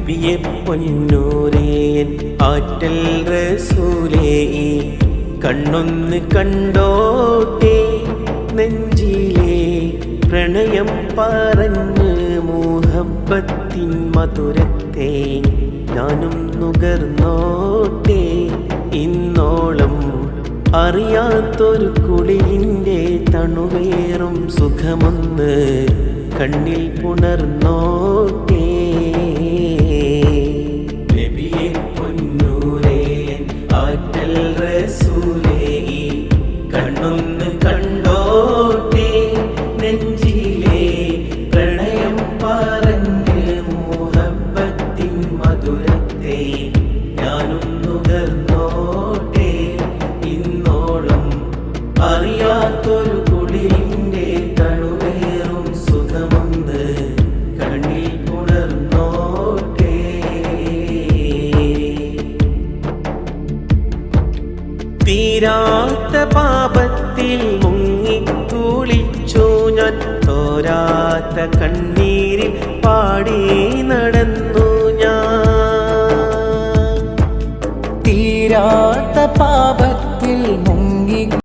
നബിയെ പൊന്നൂരേ ആറ്റൽ റസൂലേ കണ്ണൊന്ന് കണ്ടോട്ടെ നെഞ്ചിലെ പ്രണയം പറഞ്ഞ് മുഹബ്ബത്തിൻ മധുരത്തെ ഞാനും നുകർന്നോട്ടെ. ഇന്നോളം അറിയാത്തൊരു കുളിരിൻ്റെ തണുവേറും സുഖമൊന്ന് കണ്ണിൽ പുണർന്നോട്ടെ. നബിയെ പൊന്നൂരേ ആറ്റൽ റസൂലേ കണ്ണൊന്ന് കണ്ടോട്ടെ നെഞ്ചിലെ പ്രണയം പറഞ്ഞ് മുഹബ്ബത്തിൻ മധുരത്തെ ഞാനും നുകർന്നോട്ടെ. ഇന്നോളം അറിയാത്തൊരു കുളിരിൻ്റെ തണുവേറും സുഖമൊന്ന് കണ്ണിൽ പുണർന്നോട്ടെ. തീരാത്ത പാപത്തിൽ മുങ്ങിക്കുളിച്ചു ഞാൻ, തോരാത്ത കണ്ണീരിൽ പാടി നടന്നു ഞാൻ. തീരാത്ത പാപ